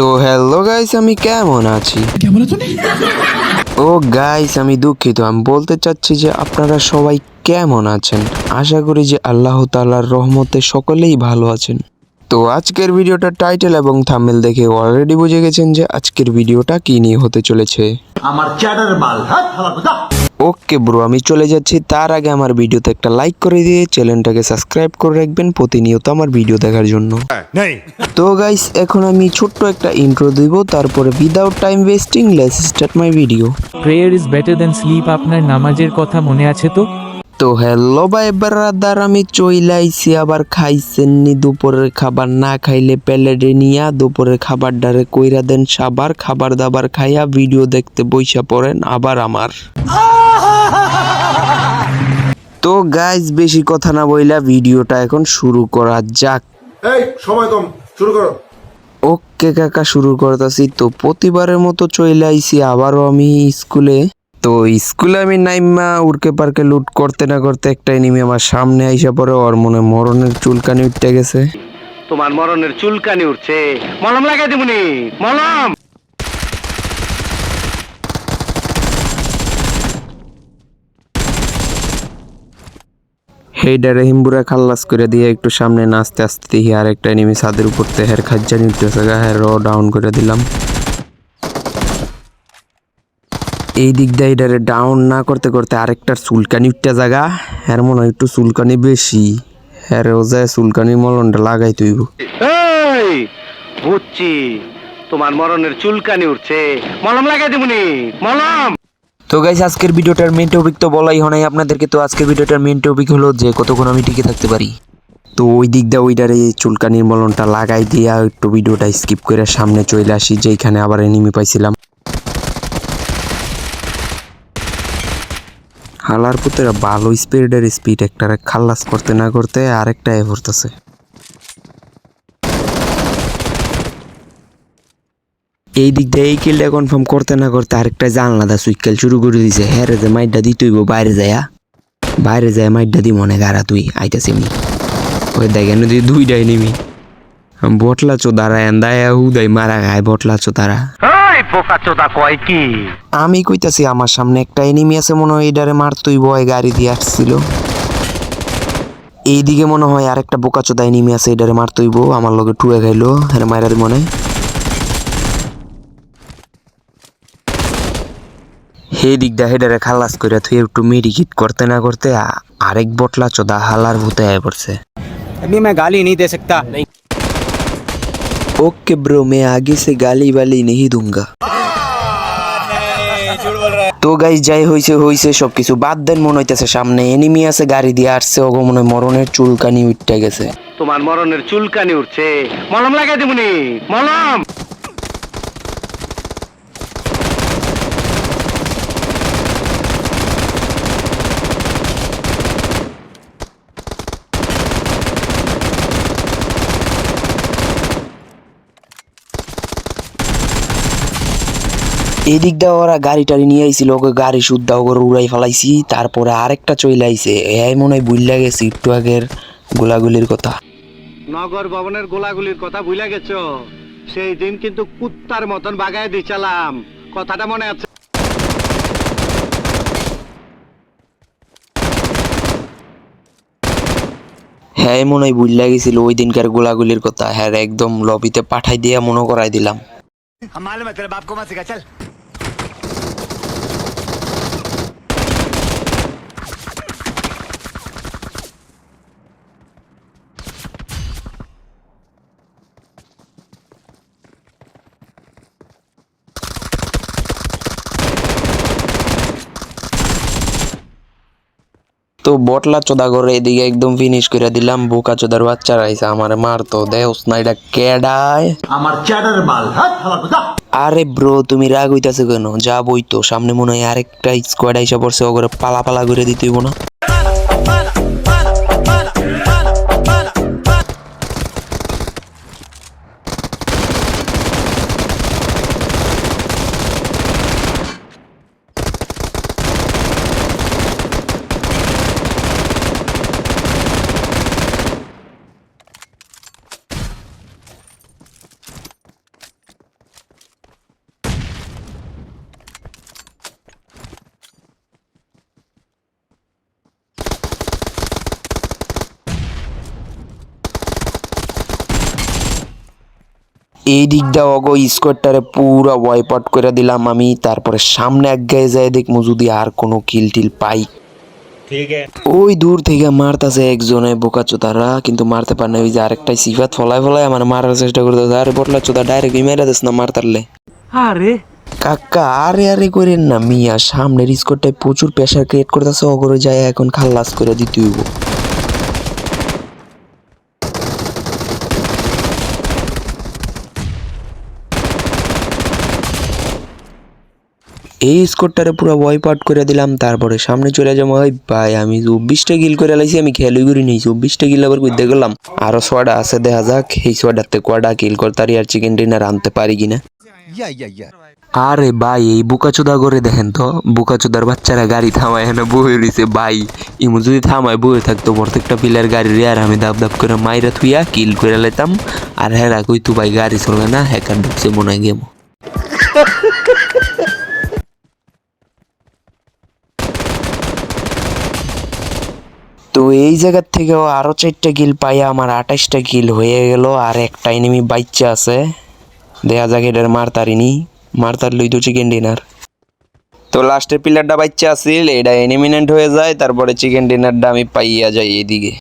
তো hello guys, আমি কেমন আছি? ও গাইস, আমি দুঃখিত। আমি বলতে চাচ্ছি যে আপনারা সবাই কেমন আছেন। আশা করি যে আল্লাহ তাআলার রহমতে সকলেই ভালো আছেন। তো আজকের ভিডিওটা টাইটেল এবং থাম্বনেল দেখে অলরেডি বুঝে গেছেন যে আজকের ভিডিওটা কি নিয়ে হতে চলেছে। আমার চ্যাটার মাল ওকে ব্রো, আমি চলে যাচ্ছি। তার আগে আমার ভিডিওতে একটা লাইক করে দিয়ে চ্যানেলটাকে সাবস্ক্রাইব করে রাখবেন প্রতিনিয়ত আমার ভিডিও দেখার জন্য। তো গাইস, এখন আমি ছোট্ট একটা ইন্ট্রো দিব, তারপরে without time wasting let's start my video. Prayer is better than sleep. আপনার নামাজের কথা মনে আছে তো? তো হ্যালো ভাই ব্রাদার, আমি চইলাইছি। আবার খাইছেননি দুপুরের খাবার? না খাইলে প্লেটে নিয়া দুপুরের খাবারটারে কইরা দেন সাবার। খাবার দাবার খাইয়া ভিডিও দেখতে বইসা পড়েন আবার আমার। তো গাইজ, বেশি কথা না বইলা ভিডিওটা এখন শুরু করা যাক। এই সময় কম, শুরু করো। ওকে কাকা, শুরু করতেছি। তো প্রতিবারের মতো চলে আইছি আবারও আমি স্কুলে। তো স্কুলে আমি নাইমা উড়কে পার্কে লুট করতে না করতে একটা এনিমি আমার সামনে আইসা পড়ে। ওর মনে মরণের চুলকানি উঠতে গেছে। তোমার মরণের চুলকানি উঠছে, মলম লাগাই দিবনি, মলম। হেইডারে হিম্বুরা খাল্লাস করে দিয়ে একটু সামনে নাচতে আসতে দেখি আর একটা এনিমি ছাদের উপর হের খাজ্জানি উঠতেছে গা। হ্যাঁ, ডাউন করে দিলাম। এই দিক দিয়ে এটারে ডাউন না করতে করতে আরেকটার চুলকানি উঠতে জায়গা। হ্যাঁ, মনে হয় একটু চুলকানি বেশি। হ্যাঁ, ও যায় চুলকানি মলনটা লাগাই তুইব। এই বুঝছি, তোমার মরণের চুলকানি উঠছে, মলম লাগাই দিবনি, মলম। তো গাইস, আজকের ভিডিওটার মেন টপিক তো বলাই হয় আপনাদেরকে। তো আজকের ভিডিওটার মেন টপিক হলো যে কতক্ষণ আমি টিকে থাকতে পারি। তো ওই দিক দিয়ে ওইটারে চুলকানির মলনটা লাগাই দিয়া একটু ভিডিওটা স্কিপ করে সামনে চলে আসি, যেখানে আবার এনিমি পাইছিলাম। হালার পুতেরা ভালো স্পিড একটা খাল্লাস করতে না করতে আরেকটা এ পড়তেছে। এই দিক দিয়ে এই কিলটা কনফার্ম করতে না করতে আরেকটা জানলাদা সুইকেল শুরু করে দিছে। হ্যাঁ রে, যে মাইটটা দিতেইব বাইরে যায় মাইটটা দি মনে গারা তুই আইতাছি আমি। ওই দেখেন দুইটাই নিবি বটলা চো দাঁড়া এন্দায় হুদাই মারা গায় বটলা চো তারা। এই পোকা চোদা কয় কি? আমি কইতাছি আমার সামনে একটা এনিমি আছে, মনে হয় এটারে মারতই বয় গাড়ি দিয়ে আসছিল। এইদিকে মনে হয় আরেকটা বোকাচোদা এনিমি আছে, এটারে মারতইব। আমার লগে টুয়ে খাইলো, হ্যাঁ মাইরা দি মনে। হে দিক দা হেডারে খালাস করে তুই একটু মেডিকিট করতে না করতে আরেক বটলা চোদা হালার ভূতে আয় পড়ছে। अभी मैं गाली नहीं दे सकता। ओके ब्रो, मैं आगे से गाली वाली नहीं दूंगा। তো গাইস, যাই হইছে সবকিছু বাদ দেন। মনে হইতেছে সামনে এনিমি আছে, গাড়ি দিয়ে আসছে। ওগো মনে হয় মরণের চুলকানি উঠতে গেছে। তোমার মরণের চুলকানি উঠছে, মলম লাগাই দিবনি, মলম। এদিক দিয়ে ওরা গাড়ি টাড়ি নিয়ে আইছিল, ওকে গাড়ি শুদ্ধা ওকে উড়াই ফেলাইছি। তারপরে আরেকটা চলে আইছে। এই মনে হয় বুঝলা গেছি একটু আগের গোলাগুলির কথা। নগর ভবনের গোলাগুলির কথা ভুলে গেছো? সেই দিন কিন্তু কুত্তার মতন বাগায় দিছিলাম, কথাটা মনে আছে? হ্যাঁ, মনে হয় বুঝলা গেছিল ওই দিনকার গোলাগুলির কথা। হ্যাঁ, একদম লবিতে পাঠাই দিয়া মনে করাই দিলাম। हम मालूम है तेरे बाप को मत सिखा, चल। তো বটলা চোদা করে এদিকে একদম ফিনিশ করে দিলাম। বোকা চোদার বাচ্চারা আইসা আমার মারতো। দেহস না এটা কেডায়? আমার চ্যাটার মাল আরে ব্রো, তুমি রাগ হইতাছে কেন? যা বই তো সামনে মনে হয় আরেকটা স্কোয়াড আইসা পড়ছে। ওগুলো পালা পালা করে দিতে হইব না? এই দিক দিয়ে অগো স্কোয়াডটারে পুরো ওয়াইপ আউট করে দিলাম আমি। তারপরে সামনে এক গায়ে যায় দেখবো যদি আর কোনো কিল টিল পাই। ওই দূর থেকে মারতাছে একজনে বোকাচোদারা, কিন্তু মারতে পারে না। ওই যে আরেকটাই সিফাত ফলায় ফলায় আমার মারার চেষ্টা করতেছে। আরে বটলা চোদা ডাইরেক্ট মেরে দিস না মারতারলে। কাকা আরে আরে করেন না মিয়া, সামনের স্কোরটায় প্রচুর প্রেশার ক্রিয়েট করতেছে। অগরে যায় এখন খাল্লাস করে দিতে হইব। এই স্কোরটারে পুরো ওয়াইপ আউট করে দিলাম। তারপরে সামনে চলে যাবো। ওই ভাই আমি 24টা কিল করে লাইছি, আমি খেয়ালই করি নেই 24টা কিল আবার করতে গেলাম। আরো 6টা আছে, দেখা যাক এই 6টাতে কয়টা কিল করতারি আর চিকেন ডিনার আনতে পারি কিনা। আরে ভাই এই বুকাচোদা করে দেখেন তো, বুকাচোদার বাচ্চারা গাড়ি থামায় এখানে বয়ে রয়েছে ভাই। ইমু যদি থামায় বয়ে থাকতো প্রত্যেকটা পিলার গাড়ি আর আমি দাব দাব করে মাইরা থুইয়া কিল করে লাইতাম। আর হেরা কইতো ভাই গাড়ি চলবে না, হ্যাকার ঢুকছে মনে হয় গেম। তো এই জায়গার থেকেও আরো 4টা কিল পাইয়া আমার 28টা কিল হয়ে গেল। আর একটা এনিমি বাচ্চা আছে, দেখা যাক এটার মারতার লই তো চিকেন ডিনার। তো লাস্টের পিলারটা বাচ্চা আছিল, এটা এলিমিনেট হয়ে যায়। তারপরে চিকেন ডিনারটা আমি পাইয়া যাই এদিকে।